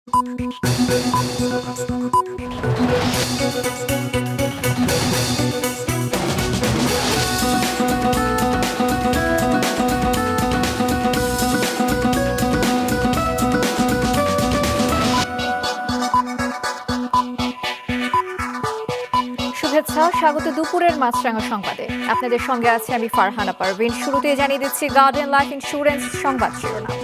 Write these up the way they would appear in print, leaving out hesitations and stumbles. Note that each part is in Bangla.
শুভেচ্ছা, স্বাগত দুপুরের মাছরাঙা সংবাদে। আপনাদের সঙ্গে আছে আমি ফারহানা পারভিন। শুরুতেই জানিয়ে দিচ্ছি গার্ডিয়ান লাইফ ইন্স্যুরেন্স সংবাদ শিরোনাম।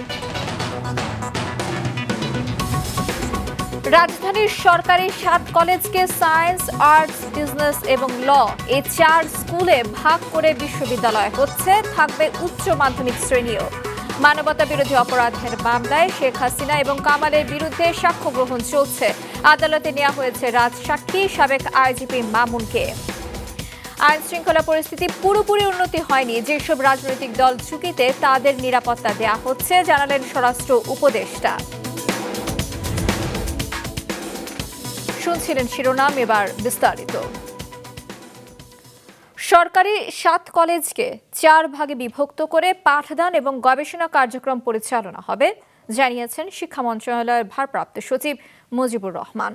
রাজধানীর সরকারি 7 কলেজকে সায়েন্স, আর্টস, বিজনেস এবং ল এই 4 স্কুলে ভাগ করে বিশ্ববিদ্যালয় হচ্ছে, থাকবে উচ্চ মাধ্যমিক শ্রেণীও। মানবতা বিরোধী অপরাধের মামলায় শেখ হাসিনা এবং কামালের বিরুদ্ধে সাক্ষ্য গ্রহণ চলছে। আদালতে নেওয়া হয়েছে রাজসাক্ষী সাবেক আইজিপি মামুনকে। আইন শৃঙ্খলা পরিস্থিতি পুরোপুরি উন্নতি হয়নি, যেসব রাজনৈতিক দল ঝুঁকিতে তাদের নিরাপত্তা দেয়া হচ্ছে, জানালেন স্বরাষ্ট্র উপদেষ্টা। শুনছিলেন শিরোনাম, এবার বিস্তারিত। সরকারি 7 কলেজকে 4 ভাগে বিভক্ত করে পাঠদান এবং গবেষণা কার্যক্রম পরিচালনা হবে, জানিয়েছেন শিক্ষা মন্ত্রণালয়ের ভারপ্রাপ্ত সচিব মুজিবুর রহমান।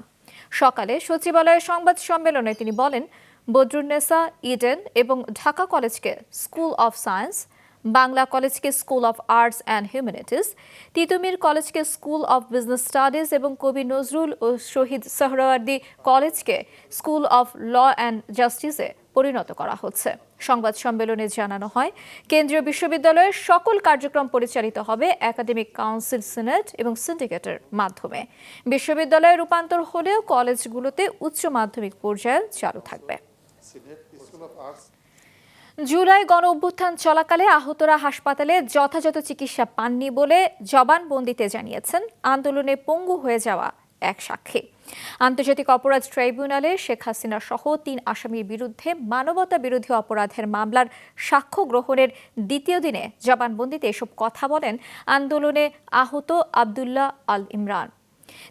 সকালে সচিবালয়ের সংবাদ সম্মেলনে তিনি বলেন, বদরুন্নেসা, ইডেন এবং ঢাকা কলেজকে স্কুল অফ সায়েন্স, বাংলা কলেজকে school of arts and humanities, Titumir কলেজকে স্কুল অফ বিজনেস স্টাডিজ এবং কবি নজরুল ও শহীদ সোহরাওয়ার্দী কলেজকে স্কুল অফ ল অ্যান্ড জাস্টিসে পরিণত করা হচ্ছে। সংবাদ সম্মেলনে জানানো হয়, কেন্দ্রীয় বিশ্ববিদ্যালয়ের সকল কার্যক্রম পরিচালিত হবে একাডেমিক কাউন্সিল, সিনেট এবং সিন্ডিকেটের মাধ্যমে। বিশ্ববিদ্যালয়ে রূপান্তর হলেও কলেজগুলোতে উচ্চ মাধ্যমিক পর্যায়ে চালু থাকবে। জুলাই গণ অভ্যুত্থান চলাকালে আহতরা হাসপাতালে যথাযথ চিকিৎসা পাননি বলে জবানবন্দিতে জানিয়েছেন আন্দোলনে পঙ্গু হয়ে যাওয়া এক সাক্ষী। আন্তর্জাতিক অপরাধ ট্রাইব্যুনালে শেখ হাসিনা সহ 3 আসামির বিরুদ্ধে মানবতা বিরোধী অপরাধের মামলার সাক্ষ্য গ্রহণের দ্বিতীয় দিনে জবানবন্দিতে এসব কথা বলেন আন্দোলনে আহত আবদুল্লাহ আল ইমরান।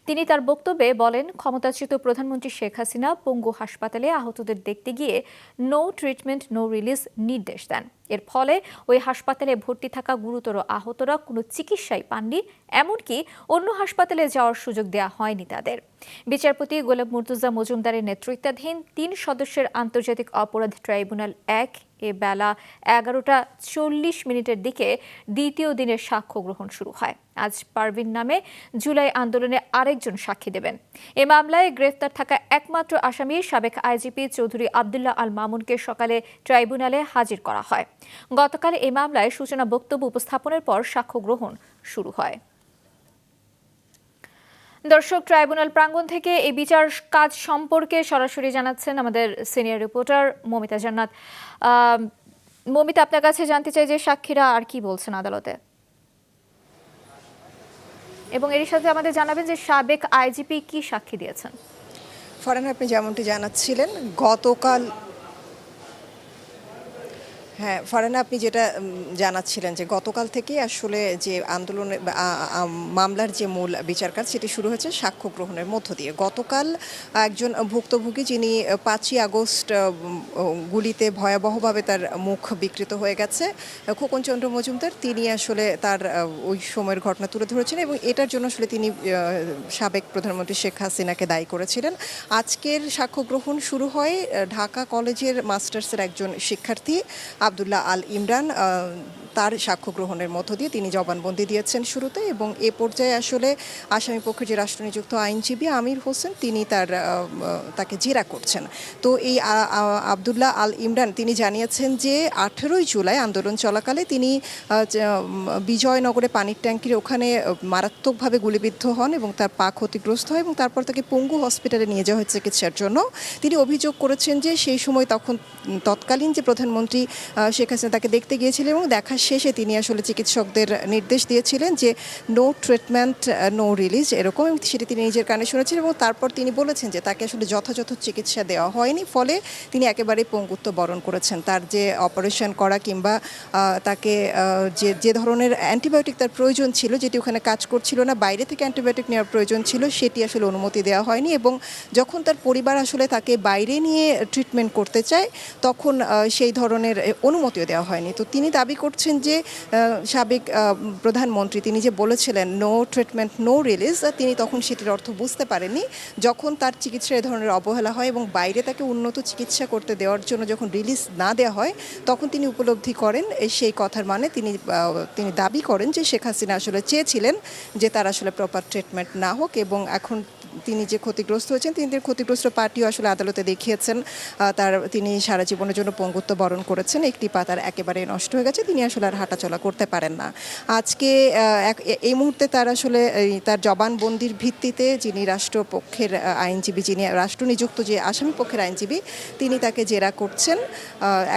তিনি তার বক্তব্যে বলেন, ক্ষমতাচ্যুত প্রধানমন্ত্রী শেখ হাসিনা পঙ্গু হাসপাতালে আহতদের দেখতে গিয়ে নো ট্রিটমেন্ট নো রিলিজ নির্দেশ দেন। এর ফলে ওই হাসপাতালে ভর্তি থাকা গুরুতর আহতরা কোনো চিকিৎসাই পাননি, এমনকি অন্য হাসপাতালে যাওয়ার সুযোগ দেওয়া হয়নি তাদের। বিচারপতি গোলাম মুর্তজা মজুমদারের নেতৃত্বাধীন 3 সদস্যের আন্তর্জাতিক অপরাধ ট্রাইব্যুনাল 1 এ বেলা 11:40 দিকে দ্বিতীয় দিনের সাক্ষ্য গ্রহণ শুরু হয়। আজ পারভিন নামে জুলাই আন্দোলনে আরেকজন সাক্ষী দেবেন। এ মামলায় গ্রেফতার থাকা একমাত্র আসামি সাবেক আইজিপি চৌধুরী আবদুল্লাহ আল মামুনকে সকালে ট্রাইব্যুনালে হাজির করা হয়। গতকাল এই মামলায় সূচনা বক্তব্য উপস্থাপনের পর সাক্ষ্য গ্রহণ শুরু হয়। দর্শক, ট্রাইব্যুনাল প্রাঙ্গণ থেকে এই বিচার কাজ সম্পর্কে সরাসরি জানাচ্ছেন আমাদের সিনিয়র রিপোর্টার মমিতা জান্নাত। মমিতা, আপনার কাছে জানতে চাই যে সাক্ষীরা আর কি বলছেন আদালতে, এবং এর সাথে আমাদের জানাবেন যে সাবেক আইজিপি কি সাক্ষী দিয়েছেন। ফরহানা, আপনি যেমনটি জানাচ্ছিলেন গতকাল, হ্যাঁ ফরহানা, আপনি যেটা জানাচ্ছিলেন যে গতকাল থেকেই আসলে যে আন্দোলনের মামলার যে মূল বিচার কাজ সেটি শুরু হয়েছে সাক্ষ্য গ্রহণের মধ্য দিয়ে। গতকাল একজন ভুক্তভোগী, যিনি 5ই আগস্ট গুলিতে ভয়াবহভাবে তার মুখ বিকৃত হয়ে গেছে, খোকন চন্দ্র মজুমদার, তিনি আসলে তার ওই সময়ের ঘটনা তুলে ধরেছেন এবং এটার জন্য আসলে তিনি সাবেক প্রধানমন্ত্রী শেখ হাসিনাকে দায়ী করেছিলেন। আজকের সাক্ষ্য গ্রহণ শুরু হয় ঢাকা কলেজের মাস্টার্সের একজন শিক্ষার্থী আবদুল্লাহ আল ইমরান, তার সাক্ষ্য গ্রহণের মধ্য দিয়ে তিনি জবানবন্দি দিয়েছেন শুরুতে, এবং এ পর্যায়ে আসলে আসামি পক্ষের যে রাষ্ট্রনিযুক্ত আইনজীবী আমির হোসেন, তিনি তাকে জেরা করছেন। তো এই আবদুল্লাহ আল ইমরান তিনি জানিয়েছেন যে 18ই জুলাই আন্দোলন চলাকালে তিনি বিজয়নগরে পানির ট্যাঙ্কির ওখানে মারাত্মকভাবে গুলিবিদ্ধ হন এবং তার পা ক্ষতিগ্রস্ত হয় এবং তারপর তাকে পঙ্গু হসপিটালে নিয়ে যাওয়া হয় চিকিৎসার জন্য। তিনি অভিযোগ করেছেন যে সেই সময় তৎকালীন যে প্রধানমন্ত্রী শেখ হাসিনা তাকে দেখতে গিয়েছিলেন এবং দেখা শেষে তিনি আসলে চিকিৎসকদের নির্দেশ দিয়েছিলেন যে নো ট্রিটমেন্ট নো রিলিজ, এরকম, সেটি তিনি নিজের কানে শুনেছিলেন এবং তারপর তিনি বলেছেন যে তাকে আসলে যথাযথ চিকিৎসা দেওয়া হয়নি, ফলে তিনি একেবারেই পঙ্গুত্ব বরণ করেছেন। তার যে অপারেশন করা কিংবা তাকে যে ধরনের অ্যান্টিবায়োটিক তার প্রয়োজন ছিল, যেটি ওখানে কাজ করছিল না, বাইরে থেকে অ্যান্টিবায়োটিক নেওয়ার প্রয়োজন ছিল, সেটি আসলে অনুমতি দেওয়া হয়নি এবং যখন তার পরিবার আসলে তাকে বাইরে নিয়ে ট্রিটমেন্ট করতে চায় তখন সেই ধরনের অনুমতিও দেওয়া হয়নি। তো তিনি দাবি করছেন দেখেছেন যে সাবেক প্রধানমন্ত্রী তিনি যে বলেছিলেন নো ট্রিটমেন্ট নো রিলিজ, তিনি তখন সেটির অর্থ বুঝতে পারেননি। যখন তার চিকিৎসার এ ধরনের অবহেলা হয় এবং বাইরে তাকে উন্নত চিকিৎসা করতে দেওয়ার জন্য যখন রিলিজ না দেওয়া হয়, তখন তিনি উপলব্ধি করেন সেই কথার মানে তিনি দাবি করেন যে শেখ হাসিনা আসলে চেয়েছিলেন যে তার আসলে প্রপার ট্রিটমেন্ট না হোক, এবং এখন তিনি যে ক্ষতিগ্রস্ত হয়েছেন, তিনি ক্ষতিগ্রস্ত পার্টিও আসলে আদালতে দেখিয়েছেন তিনি সারা জীবনের জন্য পঙ্গুত্ব বরণ করেছেন, একটি পা তার একেবারে নষ্ট হয়ে গেছে, তিনি আসলে আর হাঁটাচলা করতে পারেন না। আজকে এই মুহূর্তে তার আসলে তার জবানবন্দির ভিত্তিতে যিনি রাষ্ট্রপক্ষের আইনজীবী, যিনি রাষ্ট্রনিযুক্ত যে আসামি পক্ষের আইনজীবী, তিনি তাকে জেরা করছেন,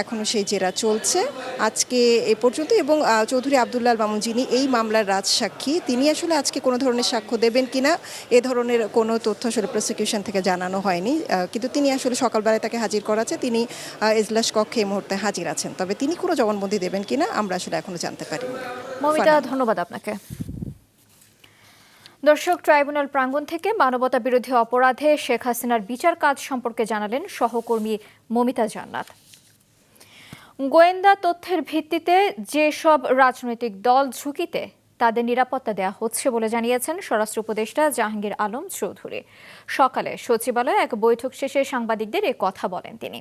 এখনও সেই জেরা চলছে আজকে এ পর্যন্ত। এবং চৌধুরী আবদুল্লাহ আল মামুন যিনি এই মামলার রাজসাক্ষী, তিনি আসলে আজকে কোনো ধরনের সাক্ষ্য দেবেন কিনা এ ধরনের কোনো তথ্য আসলে প্রসিকিউশন থেকে জানানো হয়নি, কিন্তু তিনি আসলে সকালবেলায় তাকে হাজির করা আছে, তিনি এজলাস কক্ষে এই মুহূর্তে হাজির আছেন, তবে তিনি কোনো জবানবন্দি দেবেন কিনা আমরা আসলে এখনো জানতে পারি। মমিতা, ধন্যবাদ আপনাকে। দর্শক, ট্রাইব্যুনাল প্রাঙ্গণ থেকে মানবতা বিরোধী অপরাধে শেখ হাসিনার বিচার কাজ সম্পর্কে জানালেন সহকর্মী মমিতা জান্নাত। গোয়েন্দা তথ্যের ভিত্তিতে যেসব রাজনৈতিক দল ঝুঁকিতে, তাদের নিরাপত্তা দেওয়া হচ্ছে বলে জানিয়েছেন স্বরাষ্ট্র উপদেষ্টা জাহাঙ্গীর আলম চৌধুরী। সকালে সচিবালয়ে এক বৈঠক শেষে সাংবাদিকদের এ কথা বলেন তিনি।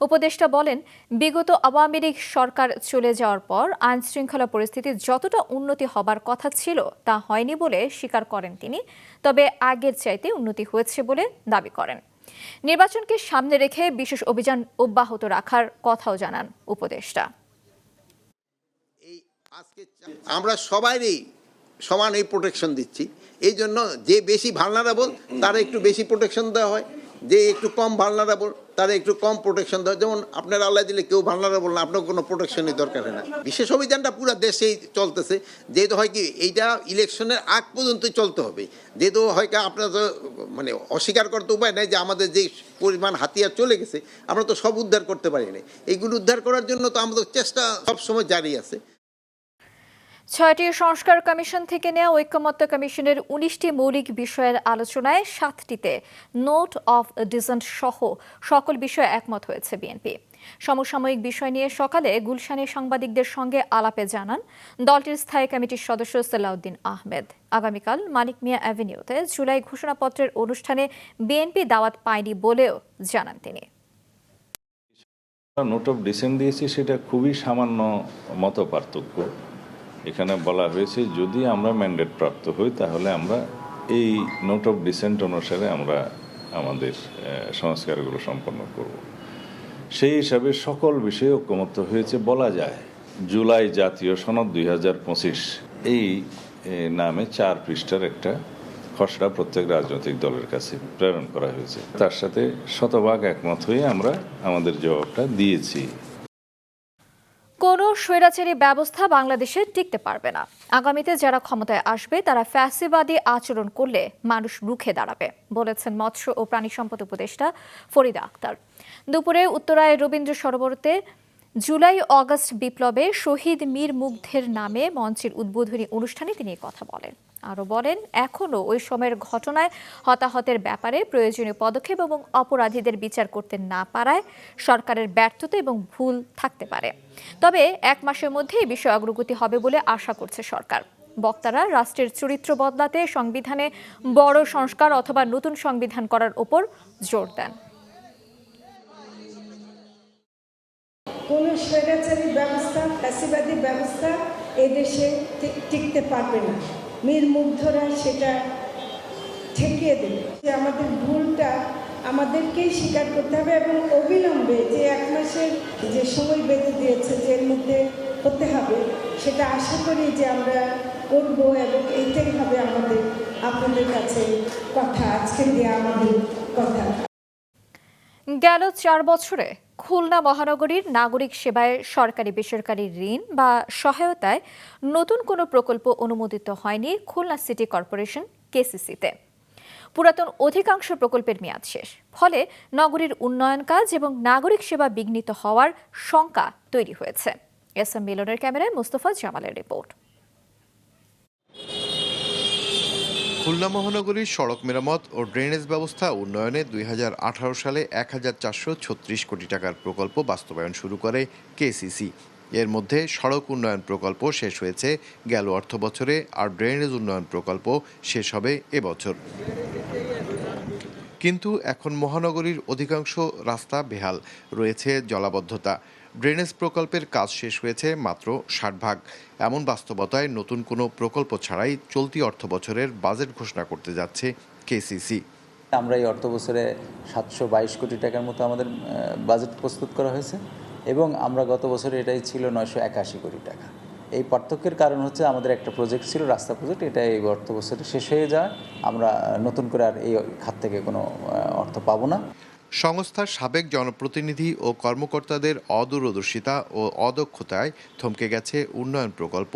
উপদেষ্টা বলেন, বিগত আওয়ামী লীগ সরকার চলে যাওয়ার পর আইন শৃঙ্খলা পরিস্থিতির যতটা উন্নতি হবার কথা ছিল তা হয়নি বলে স্বীকার করেন তিনি, তবে আগের চাইতে উন্নতি হয়েছে বলে দাবি করেন। নির্বাচনকে সামনে রেখে বিশেষ অভিযান অব্যাহত রাখার কথাও জানান উপদেষ্টা। আমরা সবাইরই সমান এই প্রোটেকশন দিচ্ছি, এই জন্য যে বেশি ভালনারেবল তারা একটু বেশি প্রোটেকশন দেওয়া হয়, যে একটু কম ভালনারেবল তারা একটু কম প্রোটেকশন দেওয়া। যেমন আপনার আল্লাহ দিলে কেউ ভালনারেবল না, আপনার কোনো প্রোটেকশনই দরকার হয় না। বিশেষ অভিযানটা পুরো দেশেই চলতেছে, যেহেতু হয় কি এইটা ইলেকশনের আগ পর্যন্তই চলতে হবে, যেহেতু হয় কি আপনার তো মানে অস্বীকার করতে উপায় নেই যে আমাদের যে পরিমাণ হাতিয়ার চলে গেছে আমরা তো সব উদ্ধার করতে পারি না। এইগুলো উদ্ধার করার জন্য তো আমাদের চেষ্টা সবসময় জারি আছে। ৬টি সংস্কার কমিশন থেকে নেওয়া ঐকমত্য কমিশনের ১৯টি মৌলিক বিষয়ের আলোচনায় ৭টিতে নোট অফ ডিসেন্ট সহ সকল বিষয়ে একমত হয়েছে বিএনপি। সমসাময়িক বিষয় নিয়ে সকালে গুলশানে সাংবাদিকদের সঙ্গে আলাপে জানান দলটির স্থায়ী কমিটির সদস্য সালাউদ্দিন আহমেদ। আগামীকাল মানিক মিয়া অ্যাভিনিউতে জুলাই ঘোষণাপত্রের অনুষ্ঠানে বিএনপি দাওয়াত পায়নি বলেও জানান তিনি। নোট অফ ডিসেন্ট দিয়েছি, সেটা খুবই সামান্য মত পার্থক্য। এখানে বলা হয়েছে যদি আমরা ম্যান্ডেট প্রাপ্ত হই তাহলে আমরা এই নোট অফ ডিসেন্ট অনুসারে আমরা আমাদের সংস্কারগুলো সম্পন্ন করব। সেই হিসাবে সকল বিষয়ে ঐকমত্য হয়েছে বলা যায়। জুলাই জাতীয় সনদ 2025 এই নামে 4 পৃষ্ঠার একটা খসড়া প্রত্যেক রাজনৈতিক দলের কাছে প্রেরণ করা হয়েছে। তার সাথে শতভাগ একমত হয়ে আমরা আমাদের জবাবটা দিয়েছি। কোনো স্বৈরাচারী ব্যবস্থা বাংলাদেশে টিকতে পারবে না। আগামীতে যারা ক্ষমতায় আসবে তারা ফ্যাসিবাদী আচরণ করলে মানুষ রুখে দাঁড়াবে, বলেছেন মৎস্য ও প্রাণী সম্পদ উপদেষ্টা ফরিদা আক্তার। দুপুরে উত্তরায় রবীন্দ্র সরোবরতে জুলাই অগাস্ট বিপ্লবে শহীদ মীর মুগ্ধের নামে মঞ্চের উদ্বোধনী অনুষ্ঠানে তিনি কথা বলেন। আরও বলেন, এখনও ওই সময়ের ঘটনায় হতাহতের ব্যাপারে প্রয়োজনীয় পদক্ষেপ এবং অপরাধীদের বিচার করতে না পারায় সরকারের ব্যর্থতা এবং ভুল থাকতে পারে, তবে 1 মাসের মধ্যে এই বিষয়ে অগ্রগতি হবে বলে আশা করছে সরকার। বক্তারা রাষ্ট্রের চরিত্র বদলাতে সংবিধানে বড় সংস্কার অথবা নতুন সংবিধান করার উপর জোর দেন। কোন স্বৈরাচারী ব্যবস্থা, ফ্যাসিবাদী ব্যবস্থা এদেশে টিকতে পারবে না। মীর মুগ্ধরা সেটা ঠেকিয়ে দেবে। আমাদের ভুলটা আমাদেরকেই স্বীকার করতে হবে এবং অবিলম্বে যে 1 মাসের যে সময় বেঁধে দিয়েছে যে এর মধ্যে হতে হবে, সেটা আশা করি যে আমরা করব এবং এইটাই হবে আমাদের আপনাদের কাছে কথা, আজকে দেওয়া আমাদের কথা। গেল 4 বছরে খুলনা মহানগরীর নাগরিক সেবায় সরকারি বেসরকারি ঋণ বা সহায়তায় নতুন কোনো প্রকল্প অনুমোদিত হয়নি খুলনা সিটি কর্পোরেশন কেসিসিতে। পুরাতন অধিকাংশ প্রকল্পের মেয়াদ শেষ, ফলে নগরীর উন্নয়ন কাজ এবং নাগরিক সেবা বিঘ্নিত হওয়ার শঙ্কা তৈরি হয়েছে। এস এম মিলনের ক্যামেরায় মোস্তফা জামালের রিপোর্ট। খুলনা মহানগরীর সড়ক মেরামত ও ড্রেনেজ ব্যবস্থা উন্নয়নে 2018 সালে 1436 কোটি টাকার প্রকল্প বাস্তবায়ন শুরু করে কেসিসি। এর মধ্যে সড়ক উন্নয়ন প্রকল্প শেষ হয়েছে গেল অর্থবছরে, আর ড্রেনেজ উন্নয়ন প্রকল্প শেষ হবে এবছর। কিন্তু এখন মহানগরীর অধিকাংশ রাস্তা বেহাল, রয়েছে জলাবদ্ধতা। ড্রেনেজ প্রকল্পের কাজ শেষ হয়েছে মাত্র 60%। এমন বাস্তবতায় নতুন কোনো প্রকল্প ছাড়াই চলতি অর্থবছরের বাজেট ঘোষণা করতে যাচ্ছে কেসিসি। আমরা এই অর্থবছরে 722 কোটি টাকার মতো আমাদের বাজেট প্রস্তুত করা হয়েছে এবং আমরা গত বছরে এটাই ছিল 981 কোটি টাকা। এই পার্থক্যের কারণ হচ্ছে আমাদের একটা প্রজেক্ট ছিল, রাস্তা প্রজেক্ট, এটা এই অর্থবছরে শেষ হয়ে যায়। আমরা নতুন করে আর এই খাত থেকে কোনো অর্থ পাবো না। সংস্থার সাবেক জনপ্রতিনিধি ও কর্মকর্তাদের অদূরদর্শিতা ও অদক্ষতায় থমকে গেছে উন্নয়ন প্রকল্প,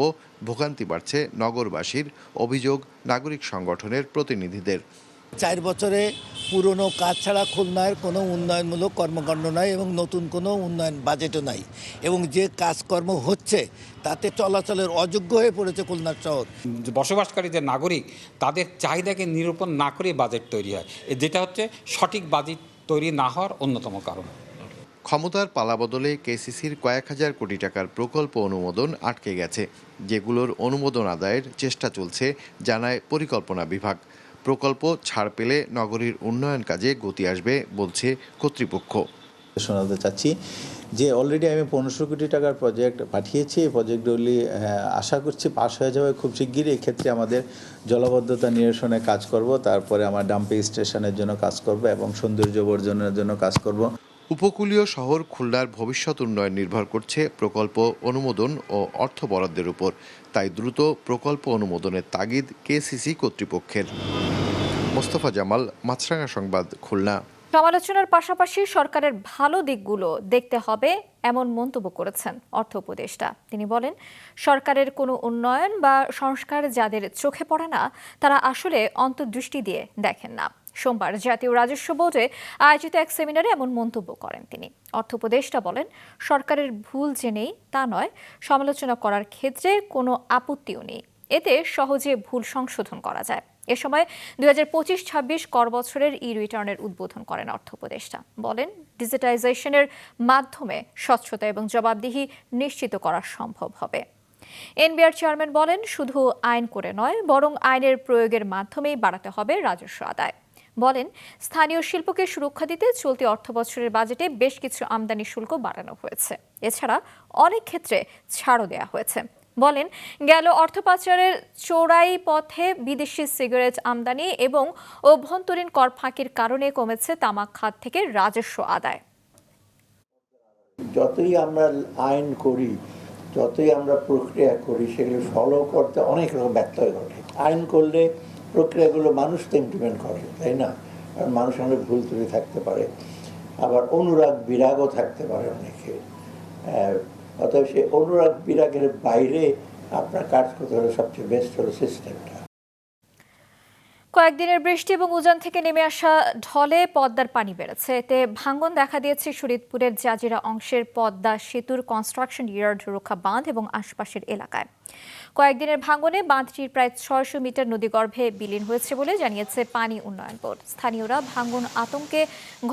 ভোগান্তি বাড়ছে নগরবাসীর, অভিযোগ নাগরিক সংগঠনের প্রতিনিধিদের। 4 বছরে পুরনো কাজ ছাড়া খুলনার কোনো উন্নয়নমূলক কর্মকাণ্ড নাই এবং নতুন কোনো উন্নয়ন বাজেটও নাই, এবং যে কাজকর্ম হচ্ছে তাতে চলাচলের অযোগ্য হয়ে পড়েছে খুলনার শহর। বসবাসকারী যে নাগরিক, তাদের চাহিদাকে নিরূপণ না করে বাজেট তৈরি হয়, যেটা হচ্ছে সঠিক বাজেট তৈরি না হওয়ার অন্যতম কারণ। ক্ষমতার পালাবদলে কেসিসির কয়েক হাজার কোটি টাকার প্রকল্প অনুমোদন আটকে গেছে, যেগুলোর অনুমোদন আদায়ের চেষ্টা চলছে জানায় পরিকল্পনা বিভাগ। প্রকল্প ছাড় পেলে নগরীর উন্নয়ন কাজে গতি আসবে বলছে কর্তৃপক্ষ। শোনাতে চাচ্ছি যে অলরেডি আমি 1500 কোটি টাকার প্রজেক্ট পাঠিয়েছি। এই প্রজেক্টগুলি আশা করছি পাস হয়ে যাবে খুব শিগগিরই। এক্ষেত্রে আমাদের জলাবদ্ধতা নিরসনে কাজ করব, তারপরে আমার ডাম্পিং স্টেশনের জন্য কাজ করব এবং সৌন্দর্য বর্জনের জন্য কাজ করব। উপকূলীয় শহর খুলনার ভবিষ্যৎ উন্নয়ন নির্ভর করছে প্রকল্প অনুমোদন ও অর্থ বরাদ্দের উপর। তাই দ্রুত প্রকল্প অনুমোদনের তাগিদ কেসিসি কর্তৃপক্ষের। মোস্তফা জামাল, মাছরাঙা সংবাদ, খুলনা। সমালোচনার পাশাপাশি সরকারের ভালো দিকগুলো দেখতে হবে এমন মন্তব্য করেছেন অর্থ উপদেষ্টা। তিনি বলেন, সরকারের কোনো উন্নয়ন বা সংস্কার যাদের চোখে পড়ে না, তারা আসলে অন্তর্দৃষ্টি দিয়ে দেখেন না। সোমবার জাতীয় রাজস্ব বোর্ডে আয়োজিত এক সেমিনারে এমন মন্তব্য করেন তিনি। অর্থ উপদেষ্টা বলেন, সরকারের ভুল জেনেই তা নয়, সমালোচনা করার ক্ষেত্রে কোনো আপত্তিও নেই, এতে সহজে ভুল সংশোধন করা যায়। এ সময় 2025-26 কর বছরের রিটার্নের উদ্বোধন করেন অর্থ উপদেষ্টা। বলেন, ডিজিটাইজেশনের মাধ্যমে স্বচ্ছতা এবং জবাবদিহি নিশ্চিত করা সম্ভব হবে। এনবিআর চেয়ারম্যান বলেন, শুধু আইন করে নয়, বরং আইনের প্রয়োগের মাধ্যমেই বাড়াতে হবে রাজস্ব আদায়। বলেন, স্থানীয় শিল্পকে সুরক্ষা দিতে চলতি অর্থবছরের বাজেটে বেশ কিছু আমদানি শুল্ক বাড়ানো হয়েছে। এছাড়া অনেক ক্ষেত্রে ছাড়ও দেওয়া হয়েছে। বলেন, গেল অর্থ পাচারের চোরাই পথে বিদেশি সিগারেট আমদানি এবং অভ্যন্তরীণ কর ফাঁকির কারণে কমেছে তামাক খাত থেকে রাজস্ব আদায়। যতই আমরা আইন করি, যতই আমরা প্রক্রিয়া করি, সেগুলো ফলো করতে অনেক রকম ব্যত্যয় ঘটে। আইন করলে প্রক্রিয়াগুলো মানুষ তো ইমপ্লিমেন্ট করে, তাই না? আর মানুষ অনেক ভুল ত্রুটি থাকতে পারে, আবার অনুরাগ বিরাগও থাকতে পারে অনেকে। অতএব সেই অনুরাগ বিরাগের বাইরে আপনার কাজ করতে হলে সবচেয়ে বেস্ট হলো সিস্টেমটা। কয়েকদিনের বৃষ্টি এবং উজান থেকে নেমে আসা ঢলে পদ্মার পানি বেড়েছে। এতে ভাঙন দেখা দিয়েছে শরীয়তপুরের জাজিরা অংশের পদ্মা সেতুর কনস্ট্রাকশন ইয়ার্ড, রক্ষা বাঁধ এবং আশপাশের এলাকায়। কয়েকদিনের ভাঙনে বাঁধটির প্রায় 600 মিটার নদীগর্ভে বিলীন হয়েছে বলে জানিয়েছে পানি উন্নয়ন বোর্ড। স্থানীয়রা ভাঙন আতঙ্কে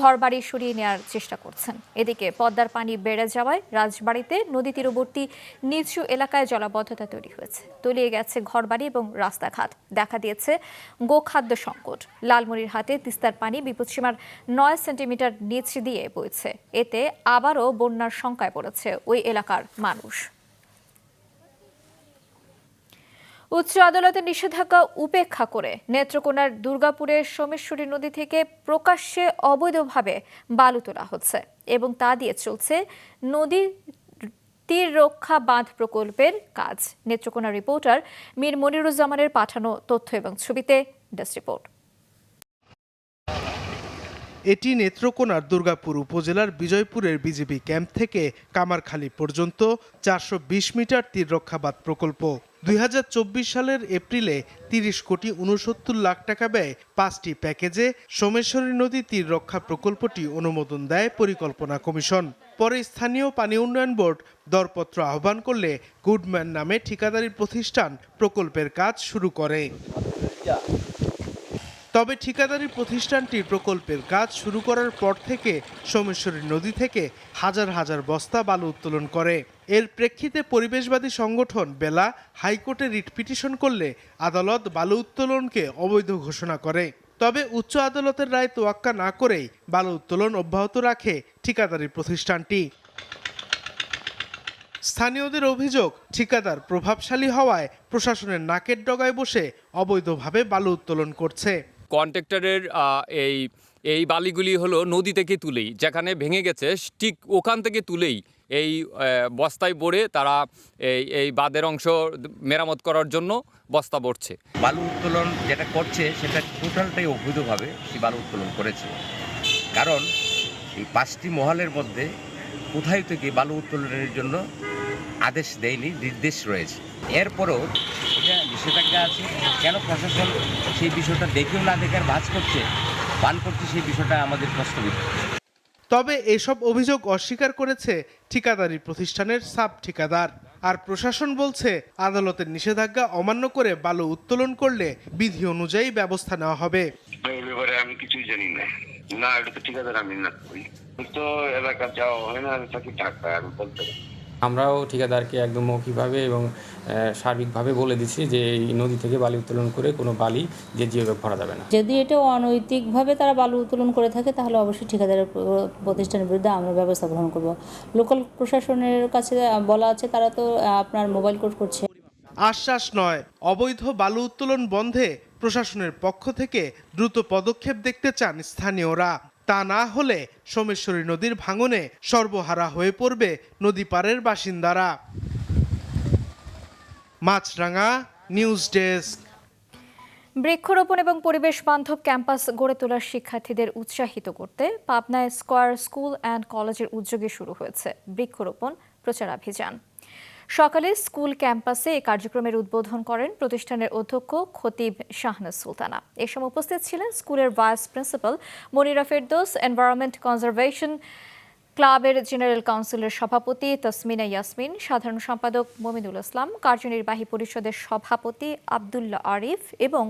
ঘরবাড়ি সরিয়ে নেওয়ার চেষ্টা করছেন। এদিকে পদ্মার পানি বেড়ে যাওয়ায় রাজবাড়িতে নদী তীরবর্তী নিচু এলাকায় জলাবদ্ধতা তৈরি হয়েছে। তলিয়ে গেছে ঘরবাড়ি এবং রাস্তাঘাট। দেখা দিয়েছে গোখাদ্য সংকট। লালমনিরহাটে তিস্তার পানি বিপদসীমার 9 সেন্টিমিটার নিচ দিয়ে বইছে। এতে আবারও বন্যার শঙ্কায় পড়েছে ওই এলাকার মানুষ। উচ্চ আদালতের নিষেধাজ্ঞা উপেক্ষা করে নেত্রকোনার দুর্গাপুরের সোমেশ্বরী নদী থেকে প্রকাশ্যে অবৈধভাবে বালু তোলা হচ্ছে এবং তা দিয়ে চলছে নদী তীর রক্ষা বাঁধ প্রকল্পের কাজ। নেত্রকোনা রিপোর্টার মীর মনিরুজ্জামানের পাঠানো তথ্য এবং ছবিতে ডেস্ক রিপোর্ট। এটি নেত্রকোনার দুর্গাপুর উপজেলার বিজয়পুরের বিজিবি ক্যাম্প থেকে কামারখালী পর্যন্ত 420 মিটার তীর রক্ষা বাঁধ প্রকল্প। 2024 সালের এপ্রিলে 30 কোটি 69 লাখ টাকা ব্যয় 5টি প্যাকেজে সোমেশ্বরী নদী তীর রক্ষা প্রকল্পটি অনুমোদন দেয় পরিকল্পনা কমিশন। পরে স্থানীয় পানি উন্নয়ন বোর্ড দরপত্র আহ্বান করলে গুডম্যান নামে ঠিকাদারি প্রতিষ্ঠান প্রকল্পের কাজ শুরু করে। তবে ঠিকাদারি প্রতিষ্ঠানটি প্রকল্পের কাজ শুরু করার পর থেকে সোমেশ্বরী নদী থেকে হাজার হাজার বস্তা বালু উত্তোলন করে। এর প্রেক্ষিতে পরিবেশবাদী সংগঠন বেলা হাইকোর্টে রিট পিটিশন করলে আদালত বালু উত্তোলনকে অবৈধ ঘোষণা করে। তবে উচ্চ আদালতের রায় তোয়াক্কা না করেই বালু উত্তোলন অব্যাহত রাখে ঠিকাদারি প্রতিষ্ঠানটি। স্থানীয়দের অভিযোগ, ঠিকাদার প্রভাবশালী হওয়ায় প্রশাসনের নাকের ডগায় বসে অবৈধভাবে বালু উত্তোলন করছে। কন্ট্রাক্টরের এই বালিগুলি হলো নদী থেকে তুলেই, যেখানে ভেঙে গেছে ঠিক ওখান থেকে তুলেই এই বস্তায় ভরে তারা এই বাঁধের অংশ মেরামত করার জন্য বস্তা ভরছে। বালু উত্তোলন যেটা করছে সেটা টোটালটাই অবৈধভাবে সেই বালু উত্তোলন করেছে। কারণ এই 5টি মহলের মধ্যে কোথায় থেকে বালু উত্তোলনের জন্য আদেশ দেয়নি, নির্দেশ রয়েছে। এরপরও এটা নিষেধাজ্ঞা আছে, কেন প্রশাসন সেই বিষয়টা দেখেও না দেখার বান করছে সেই বিষয়টা আমাদের প্রশ্নবিদ্ধ। তবে এসব অভিযোগ অস্বীকার করেছে ঠিকাদারি প্রতিষ্ঠানের সাব ঠিকাদার। আর প্রশাসন বলছে আদালতের নিষেধাজ্ঞা অমান্য করে বালু উত্তোলন করলে বিধি অনুযায়ী ব্যবস্থা নেওয়া হবে। এই ব্যাপারে আমি কিছুই জানি না, এটা তো ঠিকাদার আমি না করি, তো এলাকা যাওয়া হয় না, থাকি ঢাকা, আমি বলতে পারি। আমরাও ঠিকাদারকে একদম মৌখিকভাবে এবং সার্বিকভাবে বলে দিচ্ছি যে এই নদী থেকে বালি উত্তোলন করে কোনো বালি যেভাবে ভরা যাবে না। যদি এটা অনৈতিকভাবে তারা বালু উত্তোলন করে থাকে তাহলে অবশ্যই ঠিকাদারের প্রতিষ্ঠানের বিরুদ্ধে আমরা ব্যবস্থা গ্রহণ করব। লোকাল প্রশাসনের কাছে বলা আছে, তারা তো আপনার মোবাইল কোর্ট করছে। আশ্বাস নয়, অবৈধ বালু উত্তোলন বন্ধে প্রশাসনের পক্ষ থেকে দ্রুত পদক্ষেপ দেখতে চান স্থানীয়রা। তা না হলে সোমেশ্বরী নদীর ভাঙনে সর্বহারা হয়ে পড়বে নদী পাড়ের বাসিন্দারা। মাছরাঙা নিউজ ডেস্ক। বৃক্ষরোপণ এবং পরিবেশ বান্ধব ক্যাম্পাস গড়ে তোলার শিক্ষার্থীদের উৎসাহিত করতে পাবনায় স্কয়ার স্কুল অ্যান্ড কলেজের উদ্যোগে শুরু হয়েছে বৃক্ষরোপণ প্রচারাভিযান। সকালে স্কুল ক্যাম্পাসে এই কার্যক্রমের উদ্বোধন করেন প্রতিষ্ঠানের অধ্যক্ষ খতিব শাহনাজ সুলতানা। এ সময় উপস্থিত ছিলেন স্কুলের vice principal Monira Ferdous, environment conservation ক্লাবের জেনারেল কাউন্সিলের সভাপতি তসমিনা ইয়াসমিন, সাধারণ সম্পাদক মমিনুল ইসলাম, কার্যনির্বাহী পরিষদের সভাপতি আব্দুল্লাহ আরিফ এবং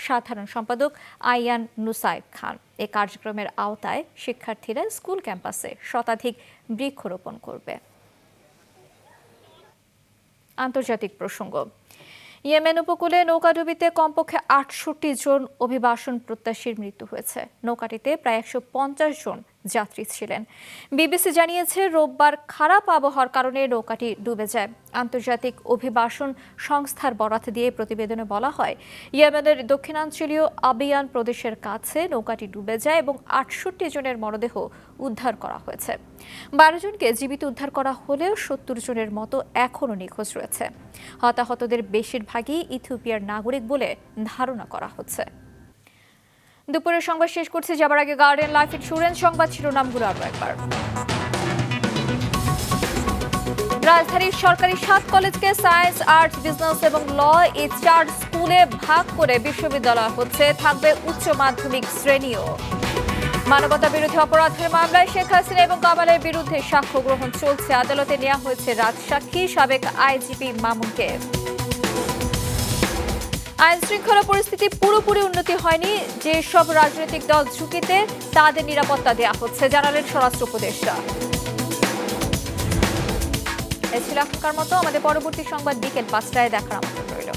সাধারণ সম্পাদক আইয়ান নুসাইব খান। এই কার্যক্রমের আওতায় শিক্ষার্থীরা স্কুল ক্যাম্পাসে শতাধিক বৃক্ষরোপণ করবে। আন্তর্জাতিক প্রসঙ্গ। ইয়েমেন উপকূলে নৌকাডুবিতে কমপক্ষে 68 জন অভিবাসন প্রত্যাশীর মৃত্যু হয়েছে। নৌকাটিতে প্রায় 150 জন যাত্রী ছিলেন। বিবিসি জানিয়েছে রোববার খারাপ আবহাওয়ার কারণে নৌকাটি ডুবে যায়। আন্তর্জাতিক অভিবাসন সংস্থার বরাত দিয়ে প্রতিবেদনে বলা হয়, ইয়েমেনের দক্ষিণাঞ্চলীয় আবিয়ান প্রদেশের কাছে নৌকাটি ডুবে যায় এবং 68 জনের মরদেহ উদ্ধার করা হয়েছে। 12 জনকে জীবিত উদ্ধার করা হলেও 70 জনের মতো এখনও নিখোঁজ রয়েছে। হতাহতদের বেশিরভাগই ইথিওপিয়ার নাগরিক বলে ধারণা করা হচ্ছে। দুপুরের সংবাদ শেষ করছি, যাবার আগে গার্ডিয়ান লাইফ ইন্স্যুরেন্স সংবাদ শিরোনামগুলো আরও একবার। রাজধানীর সরকারি 7 কলেজকে সায়েন্স, আর্টস, বিজনেস এবং ল এই 4 স্কুলে ভাগ করে বিশ্ববিদ্যালয় হচ্ছে, থাকবে উচ্চ মাধ্যমিক শ্রেণীও। মানবতা বিরোধী অপরাধের মামলায় শেখ হাসিনা এবং কামালের বিরুদ্ধে সাক্ষ্য গ্রহণ চলছে। আদালতে নেওয়া হয়েছে রাজসাক্ষী সাবেক আইজিপি মামুনকে। আইন শৃঙ্খলা পরিস্থিতি পুরোপুরি উন্নতি হয়নি, যেসব রাজনৈতিক দল ঝুঁকিতে তাদের নিরাপত্তা দেওয়া হচ্ছে, জানালেন স্বরাষ্ট্র উপদেষ্টা। এ ছিল এখনকার মতো। আমাদের পরবর্তী সংবাদ বিকেল 5টায় দেখার আমন্ত্রণ রইল।